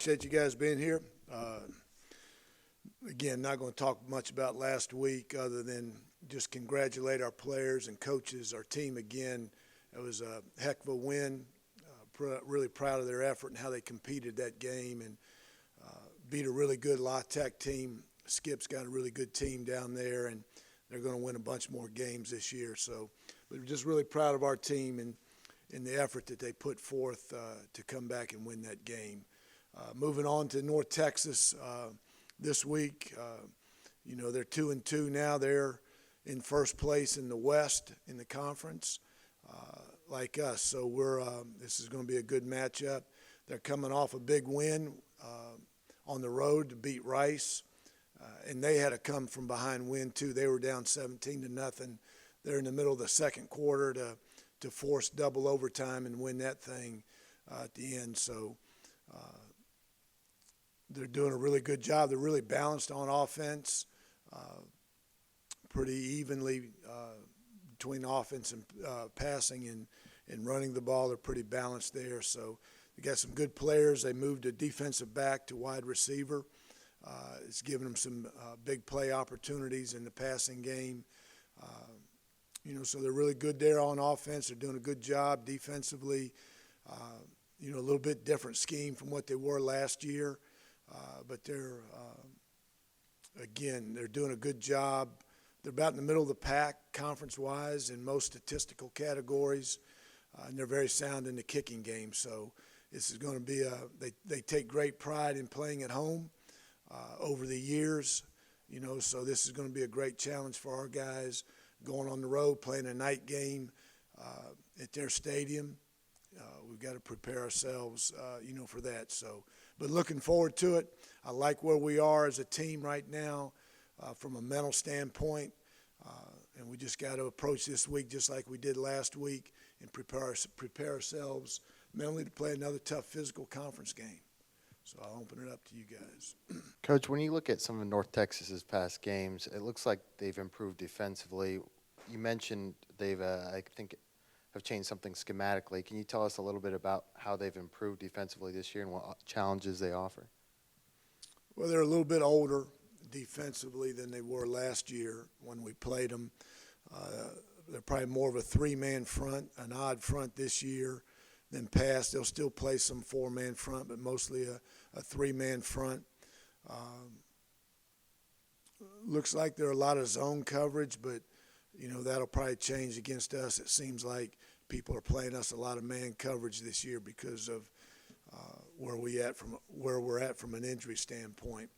appreciate you guys being here. Again, not going to talk much about last week other than just congratulate our players and coaches, our team again. It was a heck of a win. Really proud of their effort and how they competed that game and beat a really good La Tech team. Skip's got a really good team down there, and they're going to win a bunch more games this year. So, but we're just really proud of our team and in the effort that they put forth to come back and win that game. Moving on to North Texas this week, they're 2-2 now. They're in first place in the West in the conference, like us. So this is going to be a good matchup. They're coming off a big win on the road to beat Rice, and they had a come from behind win too. They were down 17-0. They're in the middle of the second quarter to force double overtime and win that thing at the end. So they're doing a really good job. They're really balanced on offense, pretty evenly between offense and passing and running the ball. They're pretty balanced there. So they got some good players. They moved a defensive back to wide receiver. It's given them some big play opportunities in the passing game. So they're really good there on offense. They're doing a good job defensively. A little bit different scheme from what they were last year. But they're doing a good job. They're about in the middle of the pack conference-wise in most statistical categories, and they're very sound in the kicking game. So this is going to be they take great pride in playing at home over the years, so this is going to be a great challenge for our guys going on the road, playing a night game at their stadium. We've got to prepare ourselves, for that. So, but looking forward to it. I like where we are as a team right now from a mental standpoint, and we just got to approach this week just like we did last week and prepare ourselves mentally to play another tough physical conference game. So I'll open it up to you guys. Coach, when you look at some of North Texas's past games, it looks like they've improved defensively. You mentioned they've, I think, have changed something schematically. Can you tell us a little bit about how they've improved defensively this year and what challenges they offer? Well, they're a little bit older defensively than they were last year when we played them. They're probably more of a three-man front, an odd front this year than past. They'll still play some four-man front, but mostly a three-man front. Looks like there are a lot of zone coverage, but that'll probably change against us. It seems like people are playing us a lot of man coverage this year because of where we're at from an injury standpoint.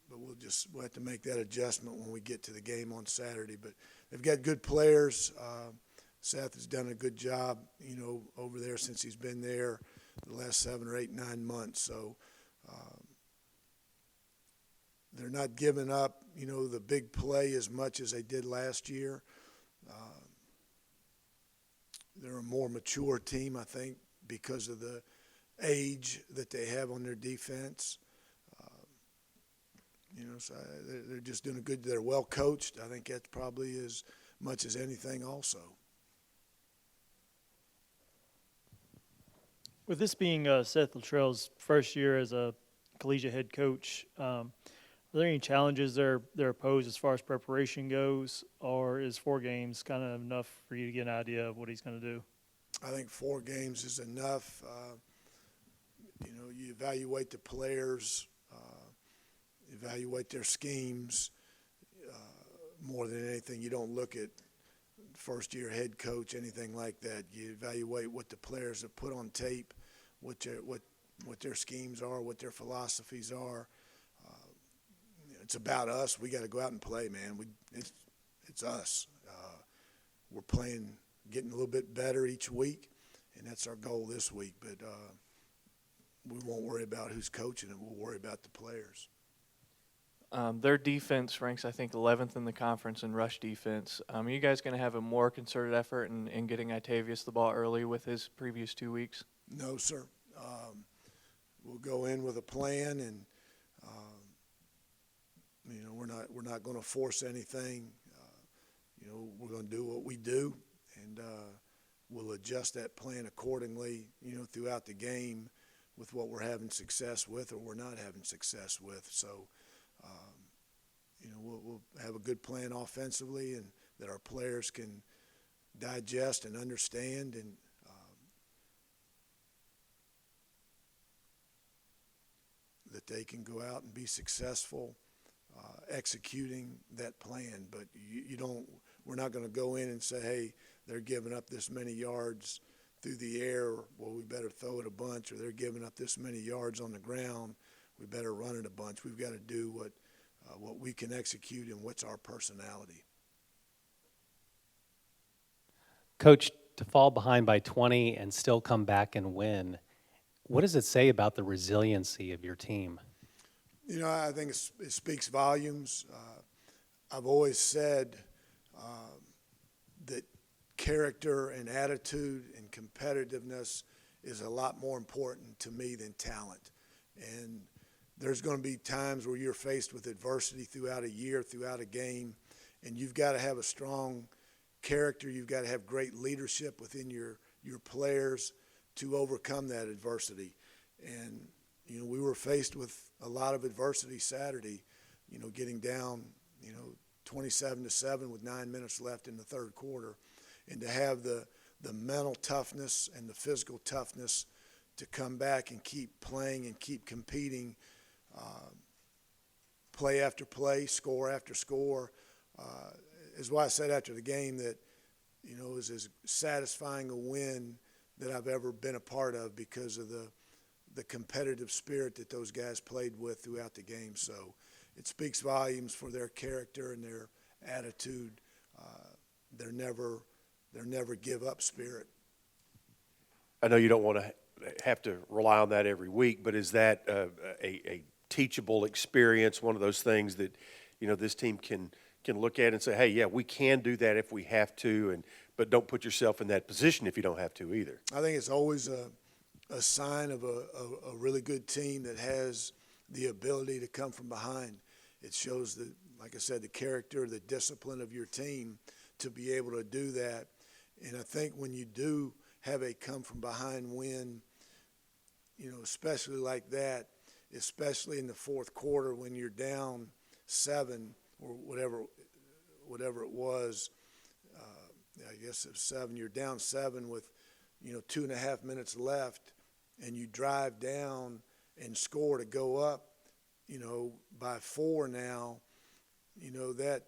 But we'll have to make that adjustment when we get to the game on Saturday. But they've got good players. Seth has done a good job, over there since he's been there the last 7 or 8, 9 months. So they're not giving up, the big play as much as they did last year. They're a more mature team, I think, because of the age that they have on their defense. So they're just doing a good. They're well coached. I think that's probably as much as anything also. With this being Seth Luttrell's first year as a collegiate head coach, are there any challenges they're posed as far as preparation goes, or is 4 games kind of enough for you to get an idea of what he's going to do? I think 4 games is enough. You evaluate the players, evaluate their schemes. More than anything, you don't look at first-year head coach, anything like that. You evaluate what the players have put on tape, what their schemes are, what their philosophies are. It's about us. We got to go out and play, man. It's us. We're playing, getting a little bit better each week, and that's our goal this week. But we won't worry about who's coaching it. We'll worry about the players. Their defense ranks, I think, 11th in the conference in rush defense. Are you guys going to have a more concerted effort in getting Itavius the ball early with his previous 2 weeks? No, sir. We'll go in with a plan, and we're not going to force anything. We're going to do what we do, and we'll adjust that plan accordingly. Throughout the game. with what we're having success with or we're not having success with. So, we'll have a good plan offensively, and that our players can digest and understand, and that they can go out and be successful executing that plan. But we're not going to go in and say, hey, they're giving up this many yards through the air, well, we better throw it a bunch, or they're giving up this many yards on the ground, we better run it a bunch. We've got to do what we can execute and what's our personality. Coach, to fall behind by 20 and still come back and win, what does it say about the resiliency of your team? I think it speaks volumes. I've always said that character and attitude and competitiveness is a lot more important to me than talent. And there's going to be times where you're faced with adversity throughout a year, throughout a game, and you've got to have a strong character. You've got to have great leadership within your players to overcome that adversity. And, we were faced with a lot of adversity Saturday, getting down, 27-7 with 9 minutes left in the third quarter. And to have the mental toughness and the physical toughness to come back and keep playing and keep competing, play after play, score after score, is why I said after the game that, it was as satisfying a win that I've ever been a part of because of the competitive spirit that those guys played with throughout the game. So it speaks volumes for their character and their attitude. They're never give up spirit. I know you don't want to have to rely on that every week, but is that a teachable experience, one of those things that, this team can look at and say, hey, yeah, we can do that if we have to, but don't put yourself in that position if you don't have to either? I think it's always a sign of a really good team that has the ability to come from behind. It shows that, like I said, the character, the discipline of your team to be able to do that. And I think when you do have a come-from-behind win, especially like that, especially in the fourth quarter when you're down 7 or whatever it was, I guess it was 7, you're down 7 with, 2.5 minutes left, and you drive down and score to go up, by 4 now, that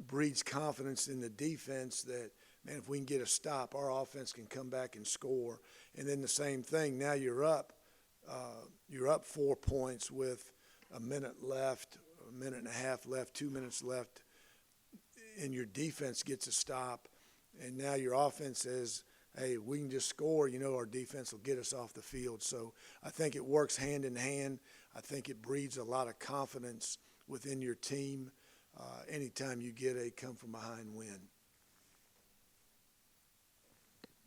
breeds confidence in the defense that, man, if we can get a stop, our offense can come back and score. And then the same thing, now you're up 4 points with a minute left, a minute and a half left, 2 minutes left, and your defense gets a stop. And now your offense says, hey, we can just score, our defense will get us off the field. So I think it works hand in hand. I think it breeds a lot of confidence within your team anytime you get a come-from-behind win.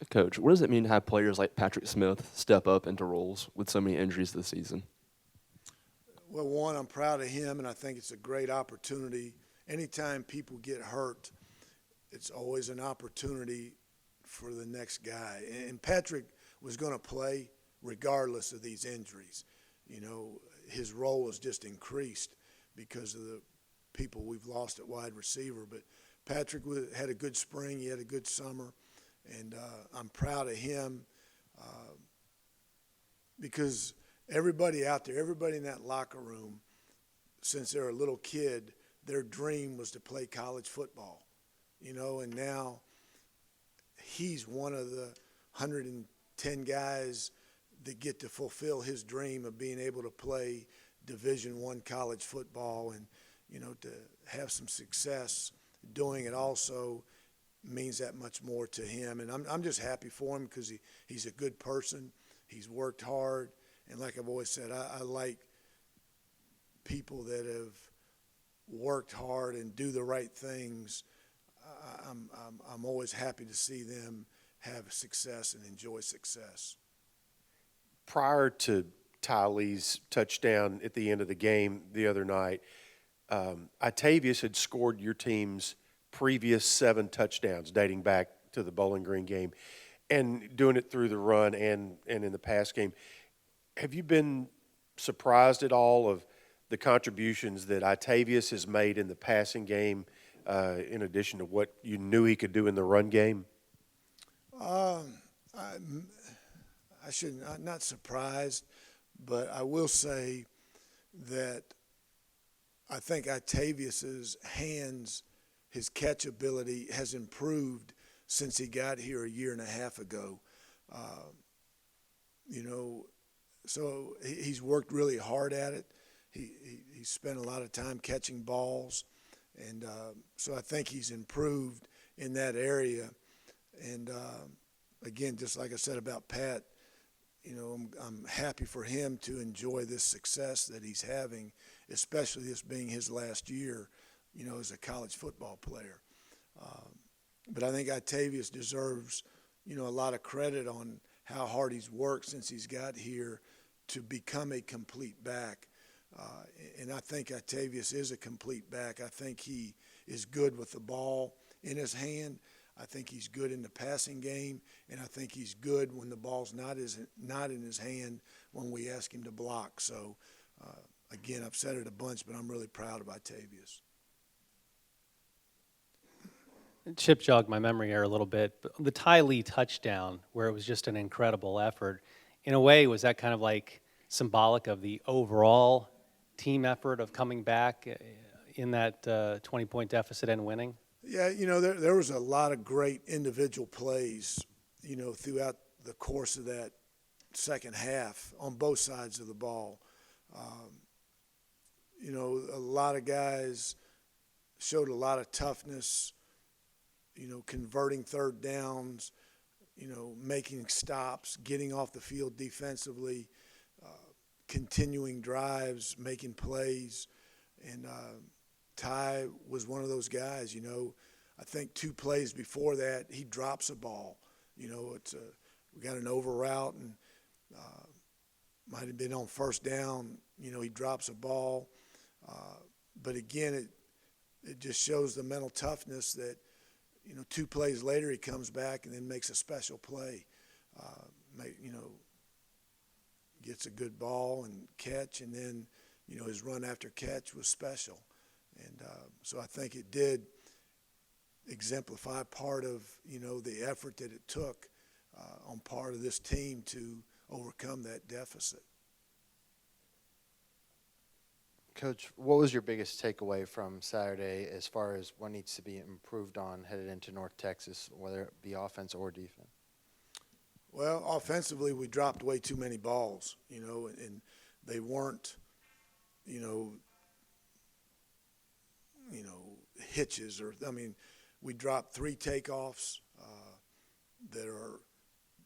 Coach, what does it mean to have players like Patrick Smith step up into roles with so many injuries this season? Well, one, I'm proud of him, and I think it's a great opportunity. Anytime people get hurt, it's always an opportunity for the next guy. And Patrick was going to play regardless of these injuries. His role has just increased because of the people we've lost at wide receiver. But Patrick had a good spring. He had a good summer. And I'm proud of him because everybody out there, everybody in that locker room, since they're a little kid, their dream was to play college football, and now he's one of the 110 guys that get to fulfill his dream of being able to play Division I college football, and, to have some success doing it also means that much more to him. And I'm just happy for him because he's a good person. He's worked hard. And like I've always said, I like people that have worked hard and do the right things. I'm always happy to see them have success and enjoy success. Prior to Tylee's touchdown at the end of the game the other night, Itavius had scored your team's previous 7 touchdowns dating back to the Bowling Green game. and doing it through the run and in the pass game. Have you been surprised at all of the contributions that Itavius has made in the passing game, in addition to what you knew he could do in the run game? I shouldn't, I'm not surprised, but I will say that I think Itavius's hands, his catch ability has improved since he got here a year and a half ago. You know, so he's worked really hard at it. He spent a lot of time catching balls, and so I think he's improved in that area. And again, just like I said about Pat, you know, I'm happy for him to enjoy this success that he's having, especially this being his last year, you know, as a college football player. But I think Itavius deserves, you know, a lot of credit on how hard he's worked since he's got here to become a complete back. And I think Itavius is a complete back. I think he is good with the ball in his hand. I think he's good in the passing game, and I think he's good when the ball's not in his hand when we ask him to block. So, again, I've said it a bunch, but I'm really proud of Itavius. Chip jogged my memory here a little bit. But the Ty Lee touchdown, where it was just an incredible effort, in a way, was that kind of like symbolic of the overall team effort of coming back in that 20-point deficit and winning? Yeah, you know, there was a lot of great individual plays, you know, throughout the course of that second half on both sides of the ball. You know, a lot of guys showed a lot of toughness, you know, converting third downs, you know, making stops, getting off the field defensively, continuing drives, making plays. And Ty was one of those guys, you know. I think 2 plays before that, he drops a ball. You know, we got an over route and might have been on first down. You know, he drops a ball. But again, it just shows the mental toughness that, you know, 2 plays later he comes back and then makes a special play. You know, gets a good ball and catch, and then, you know, his run after catch was special. And so I think it did exemplify part of, you know, the effort that it took on part of this team to overcome that deficit. Coach, what was your biggest takeaway from Saturday as far as what needs to be improved on headed into North Texas, whether it be offense or defense? Well, offensively, we dropped way too many balls, you know, and they weren't, you know, hitches we dropped 3 takeoffs that are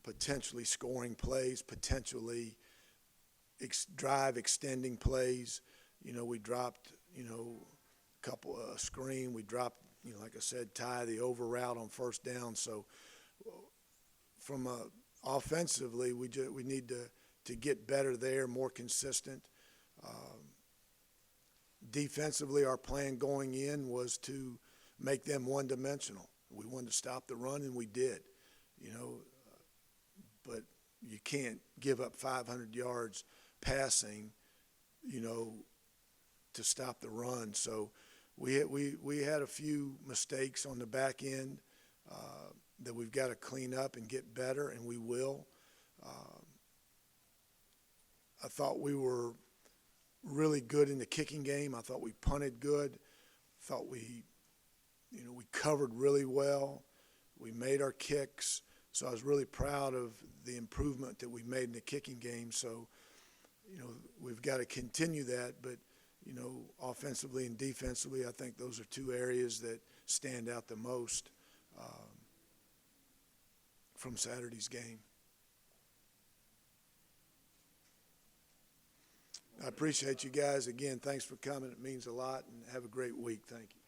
potentially scoring plays, potentially drive extending plays. You know, we dropped, you know, a couple screen. We dropped, you know, like I said, Ty the over route on first down. So from offensively, we need to get better there, more consistent. Defensively, our plan going in was to make them one-dimensional. We wanted to stop the run, and we did, you know. But you can't give up 500 yards passing, you know, to stop the run. So we had a few mistakes on the back end that we've got to clean up and get better, and we will. I thought we were really good in the kicking game. I thought we punted good. Thought we covered really well. We made our kicks. So I was really proud of the improvement that we made in the kicking game. So, you know, we've got to continue that. But, you know, offensively and defensively, I think those are 2 areas that stand out the most from Saturday's game. I appreciate you guys. Again, thanks for coming. It means a lot, and have a great week. Thank you.